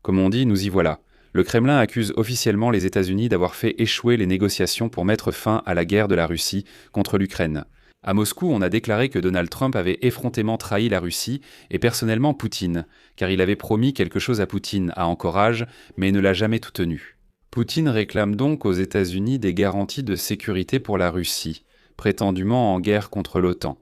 Comme on dit, nous y voilà. Le Kremlin accuse officiellement les États-Unis d'avoir fait échouer les négociations pour mettre fin à la guerre de la Russie contre l'Ukraine. À Moscou, on a déclaré que Donald Trump avait effrontément trahi la Russie et personnellement Poutine, car il avait promis quelque chose à Poutine à Anchorage, mais ne l'a jamais tout tenu. Poutine réclame donc aux États-Unis des garanties de sécurité pour la Russie, prétendument en guerre contre l'OTAN.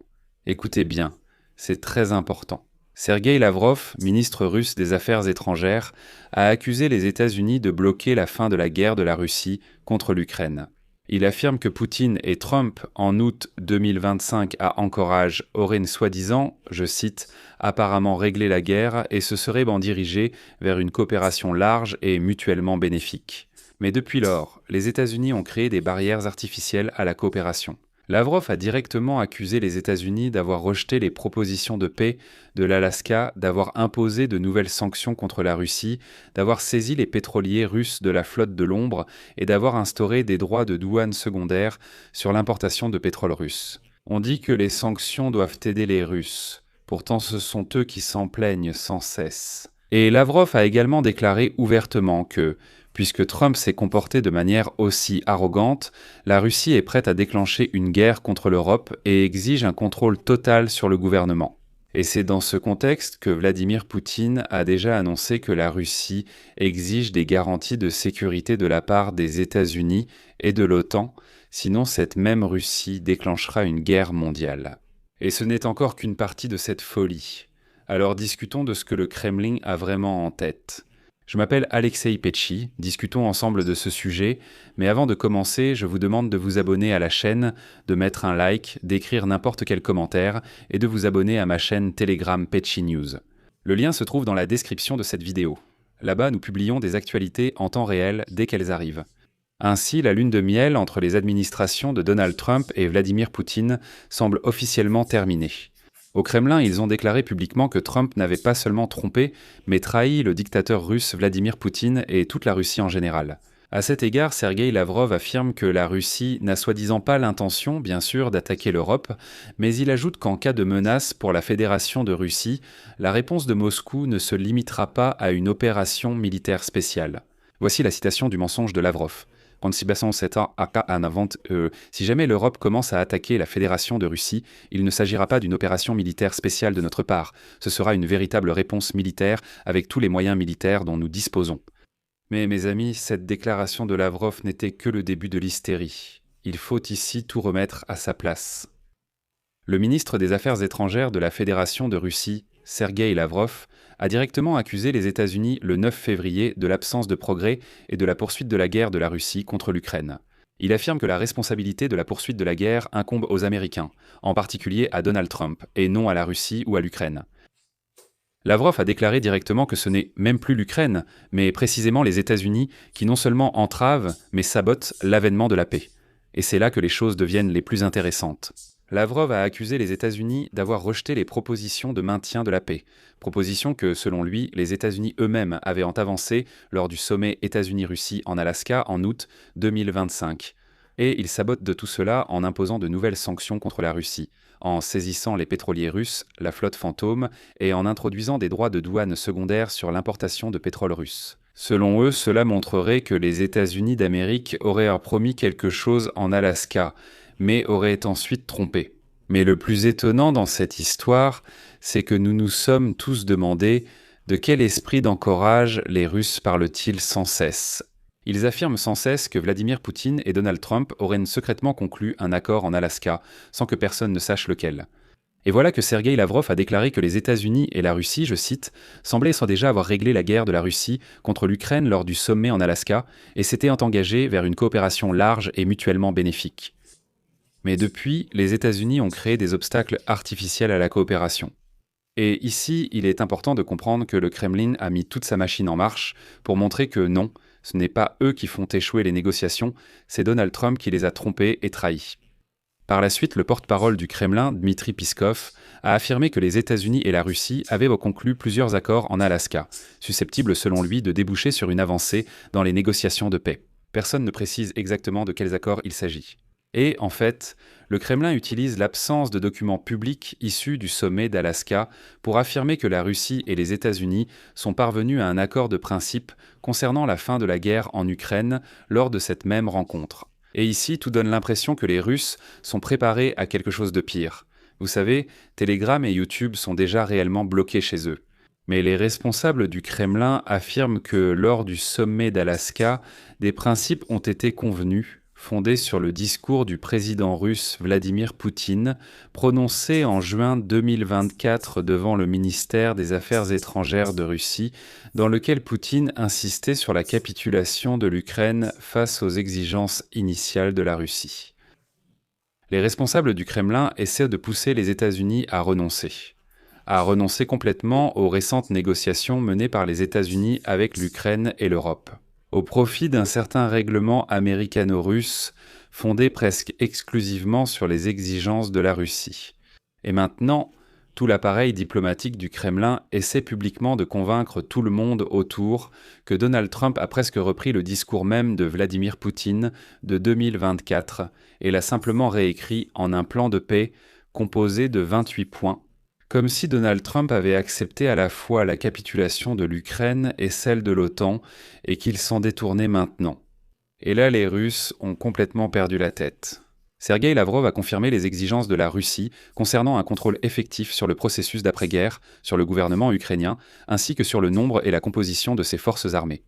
Écoutez bien, c'est très important. Sergueï Lavrov, ministre russe des Affaires étrangères, a accusé les États-Unis de bloquer la fin de la guerre de la Russie contre l'Ukraine. Il affirme que Poutine et Trump, en août 2025 à Anchorage, auraient soi-disant, je cite, « apparemment réglé la guerre et se seraient dirigés vers une coopération large et mutuellement bénéfique ». Mais depuis lors, les États-Unis ont créé des barrières artificielles à la coopération. Lavrov a directement accusé les États-Unis d'avoir rejeté les propositions de paix de l'Alaska, d'avoir imposé de nouvelles sanctions contre la Russie, d'avoir saisi les pétroliers russes de la flotte de l'ombre et d'avoir instauré des droits de douane secondaires sur l'importation de pétrole russe. On dit que les sanctions doivent aider les Russes. Pourtant, ce sont eux qui s'en plaignent sans cesse. Et Lavrov a également déclaré ouvertement que, puisque Trump s'est comporté de manière aussi arrogante, la Russie est prête à déclencher une guerre contre l'Europe et exige un contrôle total sur le gouvernement. Et c'est dans ce contexte que Vladimir Poutine a déjà annoncé que la Russie exige des garanties de sécurité de la part des États-Unis et de l'OTAN, sinon cette même Russie déclenchera une guerre mondiale. Et ce n'est encore qu'une partie de cette folie. Alors discutons de ce que le Kremlin a vraiment en tête. Je m'appelle Alexei Petchi, discutons ensemble de ce sujet, mais avant de commencer, je vous demande de vous abonner à la chaîne, de mettre un like, d'écrire n'importe quel commentaire et de vous abonner à ma chaîne Telegram Petchi News. Le lien se trouve dans la description de cette vidéo. Là-bas, nous publions des actualités en temps réel dès qu'elles arrivent. Ainsi, la lune de miel entre les administrations de Donald Trump et Vladimir Poutine semble officiellement terminée. Au Kremlin, ils ont déclaré publiquement que Trump n'avait pas seulement trompé, mais trahi le dictateur russe Vladimir Poutine et toute la Russie en général. À cet égard, Sergueï Lavrov affirme que la Russie n'a soi-disant pas l'intention, bien sûr, d'attaquer l'Europe, mais il ajoute qu'en cas de menace pour la Fédération de Russie, la réponse de Moscou ne se limitera pas à une opération militaire spéciale. Voici la citation du mensonge de Lavrov. Si jamais l'Europe commence à attaquer la Fédération de Russie, il ne s'agira pas d'une opération militaire spéciale de notre part. Ce sera une véritable réponse militaire avec tous les moyens militaires dont nous disposons. Mais mes amis, cette déclaration de Lavrov n'était que le début de l'hystérie. Il faut ici tout remettre à sa place. Le ministre des Affaires étrangères de la Fédération de Russie, Sergueï Lavrov, a directement accusé les États-Unis le 9 février de l'absence de progrès et de la poursuite de la guerre de la Russie contre l'Ukraine. Il affirme que la responsabilité de la poursuite de la guerre incombe aux Américains, en particulier à Donald Trump, et non à la Russie ou à l'Ukraine. Lavrov a déclaré directement que ce n'est même plus l'Ukraine, mais précisément les États-Unis qui non seulement entravent, mais sabotent l'avènement de la paix. Et c'est là que les choses deviennent les plus intéressantes. Lavrov a accusé les États-Unis d'avoir rejeté les propositions de maintien de la paix, propositions que, selon lui, les États-Unis eux-mêmes avaient avancées lors du sommet États-Unis-Russie en Alaska en août 2025. Et il sabote de tout cela en imposant de nouvelles sanctions contre la Russie, en saisissant les pétroliers russes, la flotte fantôme, et en introduisant des droits de douane secondaires sur l'importation de pétrole russe. Selon eux, cela montrerait que les États-Unis d'Amérique auraient promis quelque chose en Alaska, mais auraient ensuite trompé. Mais le plus étonnant dans cette histoire, c'est que nous nous sommes tous demandé de quel esprit d'encourage les Russes parlent-ils sans cesse. Ils affirment sans cesse que Vladimir Poutine et Donald Trump auraient secrètement conclu un accord en Alaska, sans que personne ne sache lequel. Et voilà que Sergueï Lavrov a déclaré que les États-Unis et la Russie, je cite, semblaient sans déjà avoir réglé la guerre de la Russie contre l'Ukraine lors du sommet en Alaska et s'étaient engagés vers une coopération large et mutuellement bénéfique. Mais depuis, les États-Unis ont créé des obstacles artificiels à la coopération. Et ici, il est important de comprendre que le Kremlin a mis toute sa machine en marche pour montrer que non, ce n'est pas eux qui font échouer les négociations, c'est Donald Trump qui les a trompés et trahis. Par la suite, le porte-parole du Kremlin, Dmitry Peskov, a affirmé que les États-Unis et la Russie avaient conclu plusieurs accords en Alaska, susceptibles selon lui de déboucher sur une avancée dans les négociations de paix. Personne ne précise exactement de quels accords il s'agit. Et, en fait, le Kremlin utilise l'absence de documents publics issus du sommet d'Alaska pour affirmer que la Russie et les États-Unis sont parvenus à un accord de principe concernant la fin de la guerre en Ukraine lors de cette même rencontre. Et ici, tout donne l'impression que les Russes sont préparés à quelque chose de pire. Vous savez, Telegram et YouTube sont déjà réellement bloqués chez eux. Mais les responsables du Kremlin affirment que lors du sommet d'Alaska, des principes ont été convenus, fondés sur le discours du président russe Vladimir Poutine, prononcé en juin 2024 devant le ministère des Affaires étrangères de Russie, dans lequel Poutine insistait sur la capitulation de l'Ukraine face aux exigences initiales de la Russie. Les responsables du Kremlin essaient de pousser les États-Unis à renoncer complètement aux récentes négociations menées par les États-Unis avec l'Ukraine et l'Europe, au profit d'un certain règlement américano-russe fondé presque exclusivement sur les exigences de la Russie. Et maintenant, tout l'appareil diplomatique du Kremlin essaie publiquement de convaincre tout le monde autour que Donald Trump a presque repris le discours même de Vladimir Poutine de 2024 et l'a simplement réécrit en un plan de paix composé de 28 points, comme si Donald Trump avait accepté à la fois la capitulation de l'Ukraine et celle de l'OTAN, et qu'il s'en détournait maintenant. Et là, les Russes ont complètement perdu la tête. Sergueï Lavrov a confirmé les exigences de la Russie concernant un contrôle effectif sur le processus d'après-guerre, sur le gouvernement ukrainien, ainsi que sur le nombre et la composition de ses forces armées.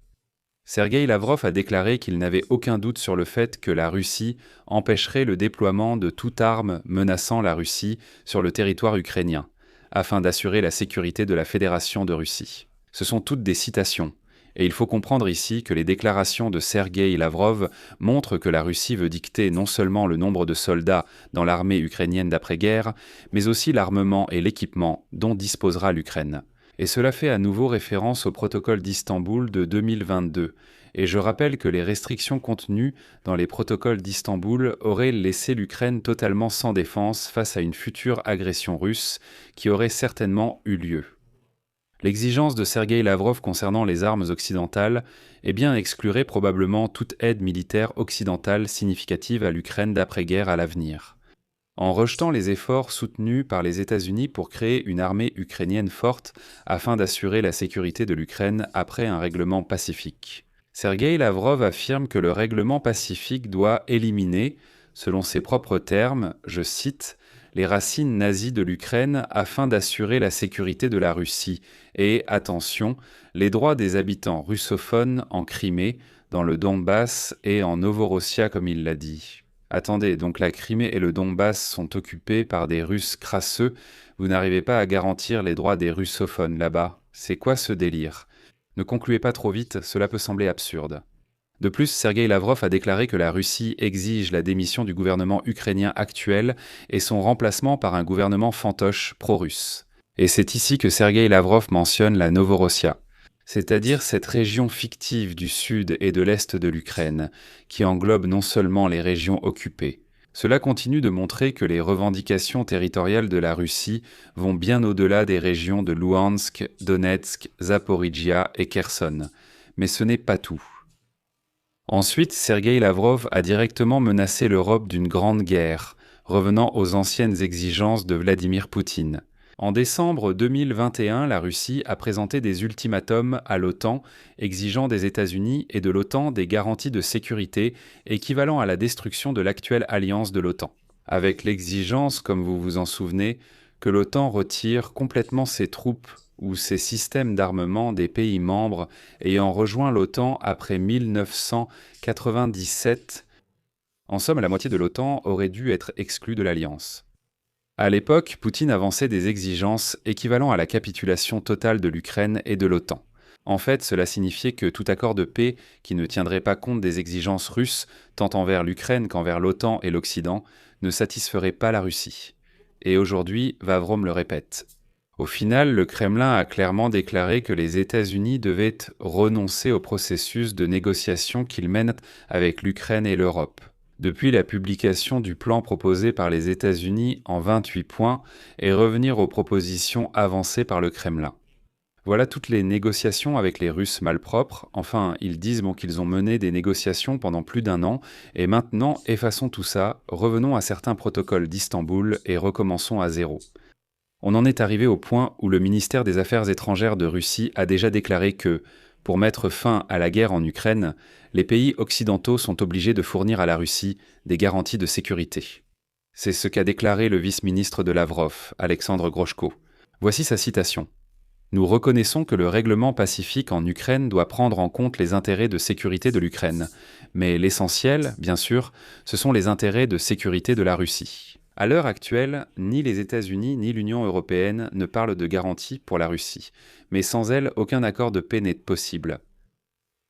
Sergueï Lavrov a déclaré qu'il n'avait aucun doute sur le fait que la Russie empêcherait le déploiement de toute arme menaçant la Russie sur le territoire ukrainien, afin d'assurer la sécurité de la Fédération de Russie. Ce sont toutes des citations, et il faut comprendre ici que les déclarations de Sergueï Lavrov montrent que la Russie veut dicter non seulement le nombre de soldats dans l'armée ukrainienne d'après-guerre, mais aussi l'armement et l'équipement dont disposera l'Ukraine. Et cela fait à nouveau référence au protocole d'Istanbul de 2022, et je rappelle que les restrictions contenues dans les protocoles d'Istanbul auraient laissé l'Ukraine totalement sans défense face à une future agression russe qui aurait certainement eu lieu. L'exigence de Sergueï Lavrov concernant les armes occidentales exclurait probablement toute aide militaire occidentale significative à l'Ukraine d'après-guerre à l'avenir. En rejetant les efforts soutenus par les États-Unis pour créer une armée ukrainienne forte afin d'assurer la sécurité de l'Ukraine après un règlement pacifique. Sergueï Lavrov affirme que le règlement pacifique doit éliminer, selon ses propres termes, je cite, « les racines nazies de l'Ukraine afin d'assurer la sécurité de la Russie et, attention, les droits des habitants russophones en Crimée, dans le Donbass et en Novorossia comme il l'a dit. » Attendez, donc la Crimée et le Donbass sont occupés par des Russes crasseux, vous n'arrivez pas à garantir les droits des russophones là-bas. C'est quoi ce délire ? Ne concluez pas trop vite, cela peut sembler absurde. De plus, Sergueï Lavrov a déclaré que la Russie exige la démission du gouvernement ukrainien actuel et son remplacement par un gouvernement fantoche pro-russe. Et c'est ici que Sergueï Lavrov mentionne la Novorossia, c'est-à-dire cette région fictive du sud et de l'est de l'Ukraine, qui englobe non seulement les régions occupées. Cela continue de montrer que les revendications territoriales de la Russie vont bien au-delà des régions de Louhansk, Donetsk, Zaporijia et Kherson. Mais ce n'est pas tout. Ensuite, Sergueï Lavrov a directement menacé l'Europe d'une grande guerre, revenant aux anciennes exigences de Vladimir Poutine. En décembre 2021, la Russie a présenté des ultimatums à l'OTAN exigeant des États-Unis et de l'OTAN des garanties de sécurité équivalent à la destruction de l'actuelle alliance de l'OTAN, avec l'exigence, comme vous vous en souvenez, que l'OTAN retire complètement ses troupes ou ses systèmes d'armement des pays membres ayant rejoint l'OTAN après 1997. En somme, la moitié de l'OTAN aurait dû être exclue de l'alliance. À l'époque, Poutine avançait des exigences équivalent à la capitulation totale de l'Ukraine et de l'OTAN. En fait, cela signifiait que tout accord de paix qui ne tiendrait pas compte des exigences russes, tant envers l'Ukraine qu'envers l'OTAN et l'Occident, ne satisferait pas la Russie. Et aujourd'hui, Lavrov le répète. Au final, le Kremlin a clairement déclaré que les États-Unis devaient renoncer au processus de négociation qu'ils mènent avec l'Ukraine et l'Europe. Depuis la publication du plan proposé par les États-Unis en 28 points et revenir aux propositions avancées par le Kremlin. Voilà toutes les négociations avec les Russes malpropres. Enfin, ils disent qu'ils ont mené des négociations pendant plus d'un an, et maintenant, effaçons tout ça, revenons à certains protocoles d'Istanbul et recommençons à zéro. On en est arrivé au point où le ministère des Affaires étrangères de Russie a déjà déclaré que, pour mettre fin à la guerre en Ukraine, les pays occidentaux sont obligés de fournir à la Russie des garanties de sécurité. C'est ce qu'a déclaré le vice-ministre de Lavrov, Alexandre Groshko. Voici sa citation. Nous reconnaissons que le règlement pacifique en Ukraine doit prendre en compte les intérêts de sécurité de l'Ukraine. Mais l'essentiel, bien sûr, ce sont les intérêts de sécurité de la Russie. À l'heure actuelle, ni les États-Unis ni l'Union européenne ne parlent de garanties pour la Russie. Mais sans elles, aucun accord de paix n'est possible.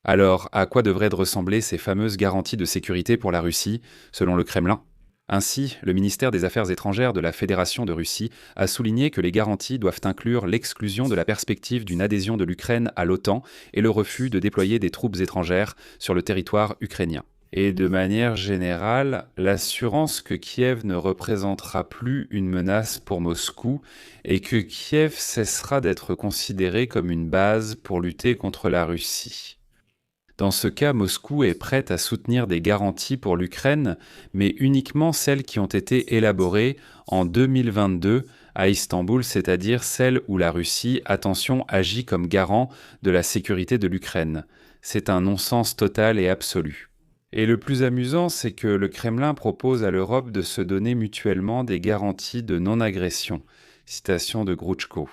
Alors, à quoi devraient ressembler ces fameuses garanties de sécurité pour la Russie, selon le Kremlin ? Ainsi, le ministère des Affaires étrangères de la Fédération de Russie a souligné que les garanties doivent inclure l'exclusion de la perspective d'une adhésion de l'Ukraine à l'OTAN et le refus de déployer des troupes étrangères sur le territoire ukrainien. Et de manière générale, l'assurance que Kiev ne représentera plus une menace pour Moscou et que Kiev cessera d'être considéré comme une base pour lutter contre la Russie. Dans ce cas, Moscou est prête à soutenir des garanties pour l'Ukraine, mais uniquement celles qui ont été élaborées en 2022 à Istanbul, c'est-à-dire celles où la Russie, attention, agit comme garant de la sécurité de l'Ukraine. C'est un non-sens total et absolu. Et le plus amusant, c'est que le Kremlin propose à l'Europe de se donner mutuellement des garanties de non-agression. Citation de Grouchko.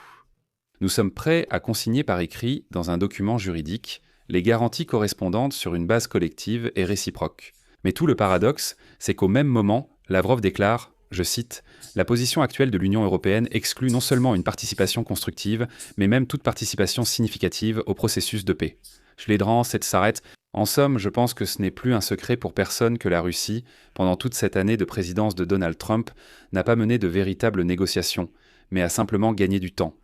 Nous sommes prêts à consigner par écrit, dans un document juridique, les garanties correspondantes sur une base collective et réciproque. Mais tout le paradoxe, c'est qu'au même moment, Lavrov déclare, je cite, « La position actuelle de l'Union européenne exclut non seulement une participation constructive, mais même toute participation significative au processus de paix. » Schledran, cette s'arrête. En somme, je pense que ce n'est plus un secret pour personne que la Russie, pendant toute cette année de présidence de Donald Trump, n'a pas mené de véritables négociations, mais a simplement gagné du temps.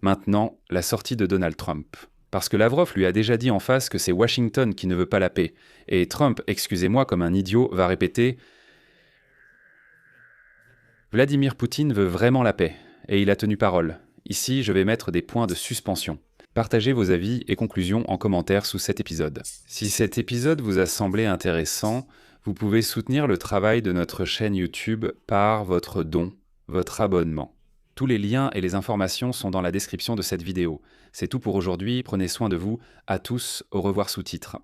Maintenant, la sortie de Donald Trump. Parce que Lavrov lui a déjà dit en face que c'est Washington qui ne veut pas la paix. Et Trump, excusez-moi comme un idiot, va répéter « Vladimir Poutine veut vraiment la paix. » Et il a tenu parole. Ici, je vais mettre des points de suspension. Partagez vos avis et conclusions en commentaire sous cet épisode. Si cet épisode vous a semblé intéressant, vous pouvez soutenir le travail de notre chaîne YouTube par votre don, votre abonnement. Tous les liens et les informations sont dans la description de cette vidéo. C'est tout pour aujourd'hui, prenez soin de vous, à tous, au revoir sous-titres.